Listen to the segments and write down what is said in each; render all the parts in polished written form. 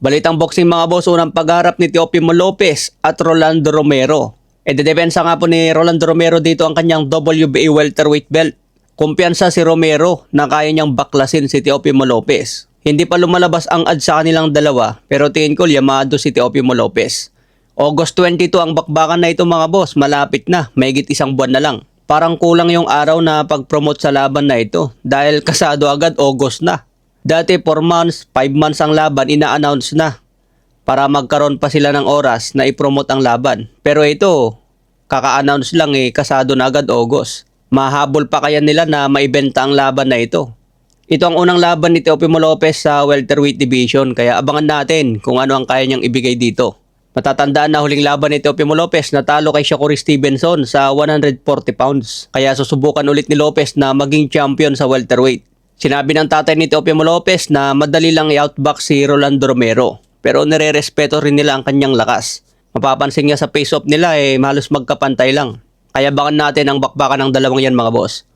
Balitang boxing mga boss, unang pagharap ni Teofimo Lopez at Rolando Romero. Dedepensa nga po ni Rolando Romero dito ang kanyang WBA welterweight belt. Kumpiyansa si Romero na kaya niyang baklasin si Teofimo Lopez. Hindi pa lumalabas ang odds sa kanilang dalawa pero tingin ko yamado si Teofimo Lopez. August 22 ang bakbakan na ito mga boss, malapit na, mahigit isang buwan na lang. Parang kulang yung araw na pag-promote sa laban na ito dahil kasado agad August na. Dati 4 months, 5 months ang laban, ina-announce na para magkaroon pa sila ng oras na i-promote ang laban. Pero ito, kaka-announce lang kasado na agad August. Mahabol pa kaya nila na maibenta ang laban na ito. Ito ang unang laban ni Teofimo Lopez sa welterweight division kaya abangan natin kung ano ang kaya niyang ibigay dito. Matatandaan na huling laban ni Teofimo Lopez natalo kay Shakur Stevenson sa 140 pounds. Kaya susubukan ulit ni Lopez na maging champion sa welterweight. Sinabi ng tatay ni Teofimo Lopez na madali lang i-outbox si Rolando Romero. Pero nire-respeto rin nila ang kanyang lakas. Mapapansin niya sa face-off nila halos magkapantay lang. Kaya bakan natin ang bakbakan ng dalawang yan mga boss.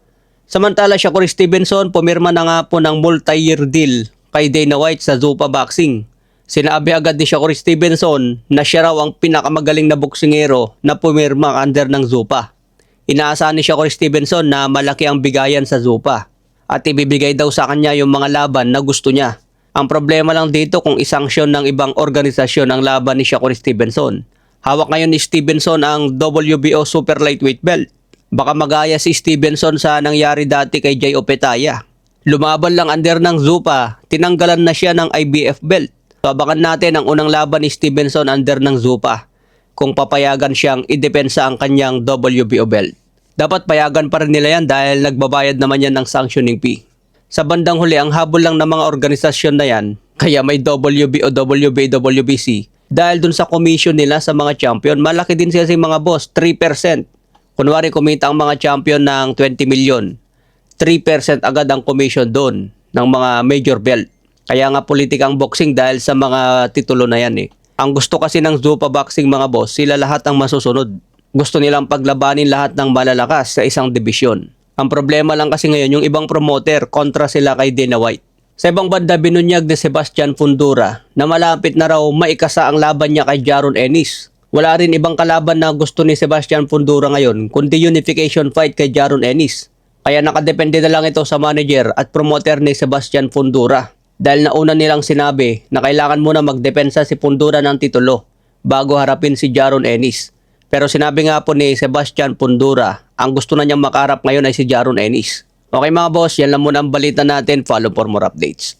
Samantala Shakur Stevenson pumirma na nga po ng multi-year deal kay Dana White sa Zuffa Boxing. Sinabi agad ni Shakur Stevenson na siya raw ang pinakamagaling na boksingero na pumirma under ng Zuffa. Inaasahan ni Shakur Stevenson na malaki ang bigayan sa Zuffa at ibibigay daw sa kanya yung mga laban na gusto niya. Ang problema lang dito kung isanksyon ng ibang organisasyon ang laban ni Shakur Stevenson. Hawak ngayon ni Stevenson ang WBO Super Lightweight Belt. Baka magaya si Stevenson sa nangyari dati kay Jay Opetaya. Lumaban lang under ng Zuffa, tinanggalan na siya ng IBF belt. So abangan natin ang unang laban ni Stevenson under ng Zuffa kung papayagan siyang idepensa ang kanyang WBO belt. Dapat payagan pa rin nila yan dahil nagbabayad naman yan ng sanctioning fee. Sa bandang huli, ang habol lang ng mga organisasyon na yan, kaya may WBO, WBA, WBC. Dahil dun sa commission nila sa mga champion, malaki din siya mga boss, 3%. Kunwari kumita ang mga champion ng 20 million, 3% agad ang commission doon ng mga major belt. Kaya nga politikang boxing dahil sa mga titulo na yan Ang gusto kasi ng Zuffa Boxing mga boss, sila lahat ang masusunod. Gusto nilang paglabanin lahat ng malalakas sa isang dibisyon. Ang problema lang kasi ngayon, yung ibang promoter kontra sila kay Dana White. Sa ibang banda, binunyag ni Sebastian Fundora na malapit na raw maikasa ang laban niya kay Jaron Ennis. Wala rin ibang kalaban na gusto ni Sebastian Fundora ngayon kundi unification fight kay Jaron Ennis. Kaya nakadepende na lang ito sa manager at promoter ni Sebastian Fundora. Dahil nauna nilang sinabi na kailangan muna magdepensa si Fundora ng titulo bago harapin si Jaron Ennis. Pero sinabi nga po ni Sebastian Fundora, ang gusto na niyang makaharap ngayon ay si Jaron Ennis. Okay mga boss, yan lang muna ang balita natin. Follow for more updates.